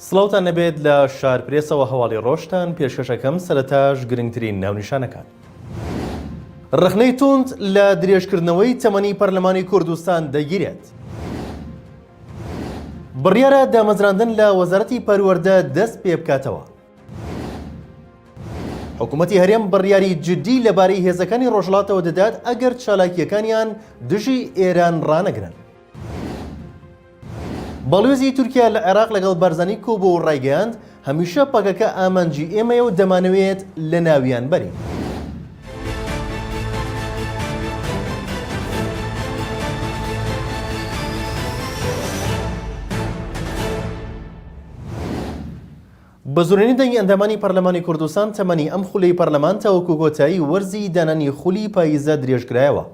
سڵاوتان نەبێت لە شارپرێسەوە هەواڵی ڕۆژتان پێشکەشەکەم سەرەتاش گرنگترین ناونیشانەکان. ڕخنەی توند لە درێژکردنەوەی تەمەنی پەرلەمانی کوردستان دەگیرێت. بڕیارە دامەزراندن لە وەزارەتی پەروەردە دەست پێ بکاتەوە. حکوومەتی هەرێم بڕیاری جدی لەبارەی هێزەکانی ڕۆژهەڵاتەوە دەدات ئەگەر چالاکیەکانیان دژی ئێران ڕانەگرن. بەڵێزی تورکیا لە عێراق لەگەڵ بارزانی کۆبوو و ڕایگەیاند هەمیشە پەکەکە ئامانجی ئێمەیە و دەمانەوێت لە ناویان بەرین. بە زۆرینەی دەنگی ئەندامانی پەرلەمانی کوردستان تەمەنی ئەم خولەی پەرلەمان تاوەکو کۆتایی وەرزی دانانی خولی پاییزە درێژکرایەوە.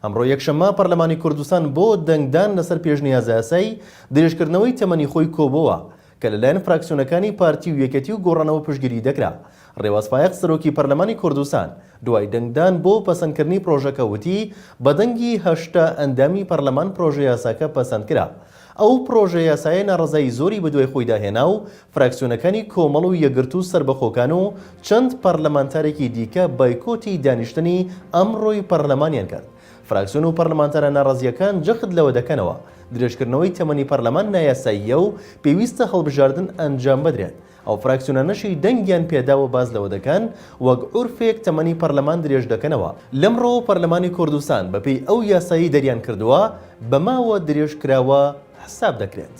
ئەمڕۆ یەکشەممە پەرلەمانی کوردستان بۆ دەنگدان لەسەر پێشنیازە یاسایی درێژکردنەوەی تەمەنی خۆی کۆبووە کە لەلایەن فراکسیۆنەکانی پارتی و یەکەتی و گۆڕانەوە پشتگیری دەکرا. ڕێواز فایق سەرۆکی پەرلەمانی کوردستان دوای دەنگدان بۆ پەسەندکردنی پرۆژەکە وتی بە دەنگی 8 ئەندامی پەرلەمان پرۆژە یاساکە پەسەند کرا. ئەو پرۆژە یاسایە ناڕەزایی زۆری بەدوای خۆی داهێنا و فراکسیۆنەکانی کۆمەڵ و یەکگرت و سربەخۆکان و چەند پەرلەمانتارێکی دیکە بایکۆتی دانیشتنی ئەمڕۆی پەرلەمانیان کرد. فراکسیۆن و پەرلەمانتارە ناڕەزیەکان جەخت لەوە دەکەنەوە درێژکردنەوەی تەمەنی پەرلەمان نایاساییە و پێویستە هەڵبژاردن ئەنجام بدرێت. ئەو فراکسیۆنانەشی دەنگیان پێداوە باز لەوە دەکەن وەک عورفێک تەمەنی پەرلەمان درێژ دەکەنەوە. لەمڕۆ پەرلەمانی کوردستان بەپێی ئەو یاسایی دەریان کردووە بەماوە درێژکراوە حساب دەکرێت.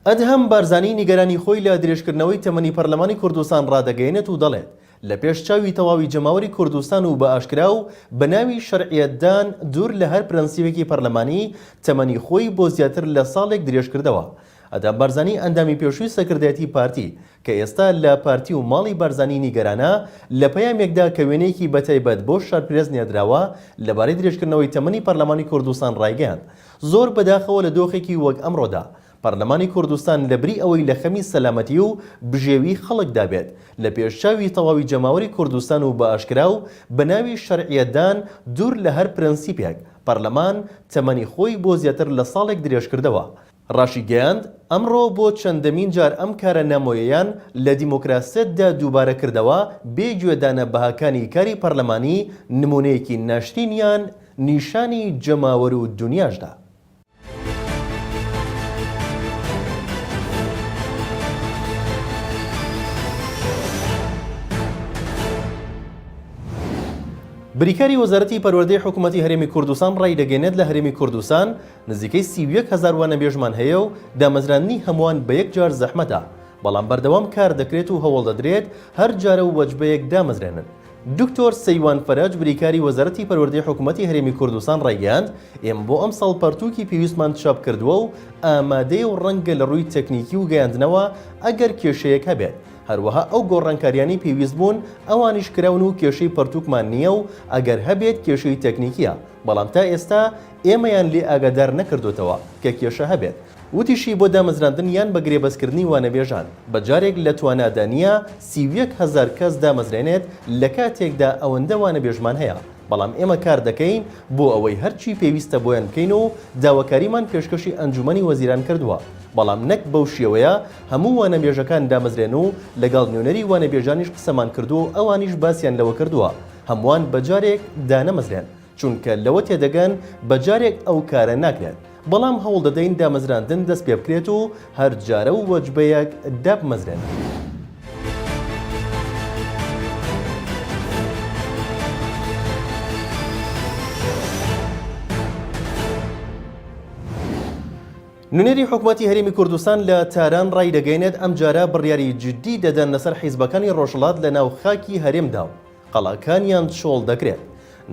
ئەدهەم بارزانی نیگەرانی خۆی لە درێژکردنەوەی تەمەنی پەرلەمانی کوردستان ڕادەگەیەنێت و دەڵێت لە پێش چاوی تەواوی جەماوەری کوردستان و بە ئاشکرا و بە ناوی شەرعیەتدان دوور لە هەر پرەنسیپێکی پەرلەمانی تەمەنی خۆی بۆ زیاتر لە ساڵێک درێژکردەوە. ئەدام بارزانی ئەندامی پێشووی سەکردایەتی پارتی کە ئێستا لە پارتی و ماڵی بارزانی نیگەرانە لە پەیامێکدا کە وێنەیەکی بەتایبەت بۆ شارپرێز نێدراوە لەبارەی درێژکردنەوەی تەمەنی پەرلەمانی کوردستان ڕایگەیاند. زۆر بەداخەوە لە دۆخێکی وەک ئەمڕۆدا پەرلەمانی کوردستان لەبری ئەوەی لە خەمی سەلامەتی و بژێوی خەڵکدا بێت لە پێشچاوی تەواوی جەماوەری کوردستان و بە ئاشکرا و بە ناوی شەرعیەتدان دوور لە هەر پرەنسیپێک پەرلەمان تەمەنی خۆی بۆ زیاتر لە ساڵێک درێژکردەوە. ڕاشی گەیاند ئەمڕۆ بۆ چەندەمین جار ئەم کارە نامۆیەیان لە دیموکراسیەتدا دووبارە کردەوە بێگوێدانە بەهاکانی کاری پەرلەمانی نمونەیەکی ناشتینیان نیشانی جەماوەر و دنیاشدا. بریکاری وەزارەتی پەروەردەی حکوومەتی هەرێمی کوردستان ڕای دەگەێنێت لە هەرێمی کوردستان نزیکەی 31,000 وانەبێژمان هەیە و دامەزراندنی هەمووان بە یەک جار زەحمەتە، بەڵام بەردەوام کار دەکرێت و هەوڵ دەدرێت هەر جارە و وەجبەیەک دامەزرێنن. دکتۆر سەیوان فەرەج بریکاری وەزارەتی پەروەردەی حکوومەتی هەرێمی کوردستان ڕایگەیاند ئێمە بۆ ئەم ساڵ پەرتووکی پێویستمان چاپ کردووە و ئامادەی و ڕەنگە لە ڕووی تەکنیکی و گەیاندنەوە ئەگەر کێشەیەک هەبێت. هەروەها ئەو گۆڕانکاریانی پێویست بوون ئەوانیش کراون و کێشەی پەرتووکمان نییە و ئەگەر هەبێت کێشەی تەکنیکیە، بەڵام تا ئێستا ئێمەیان لێ ئاگادار نەکردوتەوە کە کێشە هەبێت. وتیشی بۆ دامەزراندن یان بە گرێبەستکردنی وانەبێژان بەجارێک لە توانادانیە 31,000 کەس دامەزرێنێت لە کاتێکدا ئەوەندە وانەبێژمان هەیە، بەڵام ئێمە کار دەکەین بۆ ئەوەی هەرچی پێویستە بۆیان بکەین و داواکاریمان پێشکەشی ئەنجومەنی وەزیران کردووە، بەڵام نەک بەو شێوەیە هەموو وانەبێژەکان دامەزرێن و لەگەڵ نوێنەری وانەبێژانیش قسەمان کردووە و ئەوانیش باسییان لەوە کردووە هەمووان بەجارێک دانەمەزرێن چونکە لەوە تێدەگەن بەجارێک ئەو کارە ناکرێت، بەڵام هەوڵ دەدەین دامەزراندن دەست پێ بکرێت و هەر جارە و وەجبەیەک دابمەزرێن. نوێنەری حکوومەتی هەرێمی کوردستان لە تاران ڕای دەگەێنێت ئەم جارە بڕیاری جدی دەدەن لەسەر حیزبەکانی ڕۆژهەڵات لە ناو خاکی هەرێمدا و قەڵاکانیان چۆڵ دەکرێت.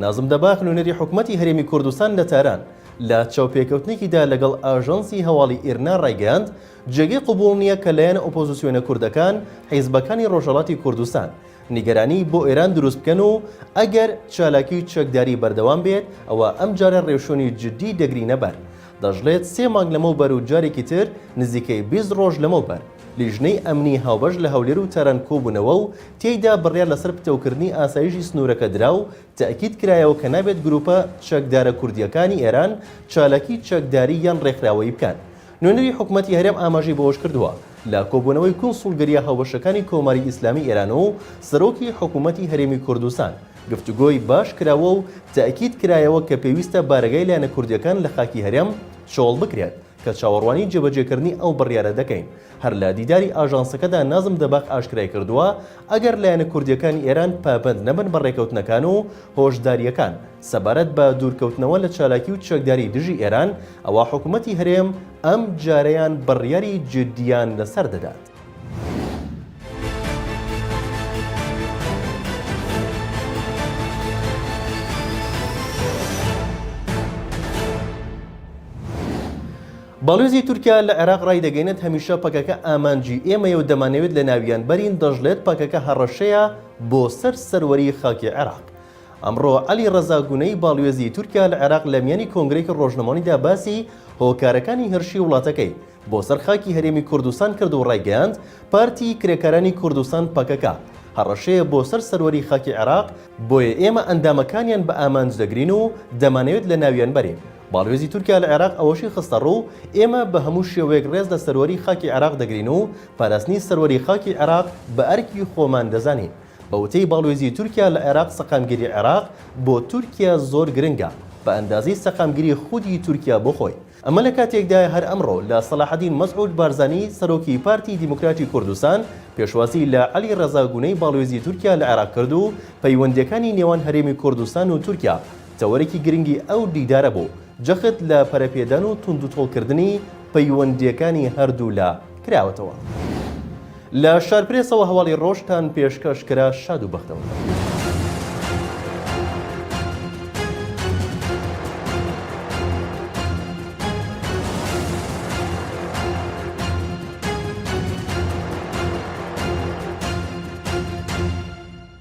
نازم دەباخ نوێنەری حکوومەتی هەرێمی کوردستان لە تاران لە چاوپێکەوتنێکیدا لەگەڵ ئاژەنسی هەواڵی ئێرنا ڕایگەیاند جێگەی قبوڵ نییە کە لایەن ئۆپۆزیسیۆنە کوردەکان حیزبەکانی ڕۆژهەڵاتی کوردستان نیگەرانی بۆ ئێران دروست بکەن و ئەگەر چالاکی چەکداری بەردەوام بێت ئەوە ئەم جارە ڕێوشۆنی جدی دەگرینە بەر. دەژڵێت 3 مانگ لەمەوبەر و جارێکی تر نزیکەی 20 ڕۆژ لەمەوبەر لیژنەی ئەمنی هاوبەش لە هەولێر و تەرەن کۆبوونەوە و تێیدا بڕیار لەسەر پتەوکردنی ئاسایشی سنوورەکە درا و تاکید کرایەوە کە نابێت گروپە چەکدارە کوردیەکانی ئێران چالاکی چەکداری یان ڕێکخراوەی بکەن. نوێنەری حکوومەتی هەرێم ئاماژەی بەوەش کردووە لە کۆبوونەوەی کۆنسوڵگەریە هاوبەشەکانی کۆماری ئیسلامی ئێرانەوە و سەرۆکی حکوومەتی هەرێمی کوردستان گفتوگۆی باش کراوە و تاکید کرایەوە کە پێویستە بارگای لایەنە کوردیەکان لە خاکی هەرێم چۆڵ بکرێت کە چاوەڕوانی جێبەجێکردنی ئەو بڕیارە دەکەین. هەر لە دیداری ئاژانسەکەدا نازم دەباق ئاشکرای کردووە ئەگەر لایەنە کوردیەکانی ئێران پابند نەبن بە ڕێکەوتنەکان و هۆشداریەکان سەبارەت بە دوورکەوتنەوە لە چالاکی و چەکداری دژی ئێران ئەوە حکوومەتی هەرێم ئەم جارەیان بڕیاری جدیان لەسەر دەدات. باڵێزی تورکیا لە عێراق ڕای دەگەینێت هەمیشە پەکەکە ئامانجی ئێمەیە و دەمانەوێت لە ناویان بەرین دەژڵێت پەکەکە هەڕەشەیە بۆ سەروەری خاکی عێراق. ئەمڕۆ عەلی ڕەزا گونەی باڵێزی تورکیا لە عێراق لە میانی کۆنگرەیەکی ڕۆژنەمەوانیدا باسی هۆکارەکانی هەرشی وڵاتەکەی بۆ سەر خاکی هەرێمی کوردستان کرد و ڕایگەیاند پارتی کرێکارانی کوردستان پەکەکە هەڕەشەیە بۆ سەروەری خاکی عێراق بۆیە ئێمە ئەندامەکانیان بە ئامانج دەگرین و دەمانەوێت لە ناویان بەرین. باڵێزی تورکیا لە عێراق ئەوەشی خستە ڕوو ئێمە بە هەموو شێوەیەک ڕێز لە سەروەری خاکی عێراق دەگرین و پاراستنی سەروەری خاکی عێراق بە ئەرکی خۆمان دەزانین. بە وتەی باڵێزی تورکیا لە عێراق سەقامگیری عێراق بۆ تورکیا زۆر گرنگە بە ئەندازەی سەقامگیری خودی تورکیا بۆ خۆی. ئەمە لە کاتێکدا هەر ئەمڕۆ لە سەلاحەدین مەسعود بارزانی سەرۆکی پارتی دیموکراتی کوردستان پێشواسی لە عەلی ڕەزا گونەی باڵێزی تورکیا لە عێراق کرد و پەیوەندیەکانی نێوان هەرێمی کوردستان و تورکیا تەوەرێکی گرنگی ئەو دیدارە بوو جەخت لە پەرەپێدان و توندوتۆڵکردنی پەیوەندیەکانی هەردوو لا کراوەتەوە. لە شارپرێسەوە هەواڵی ڕۆژتان پێشکەشکرا شاد و بەختەوە.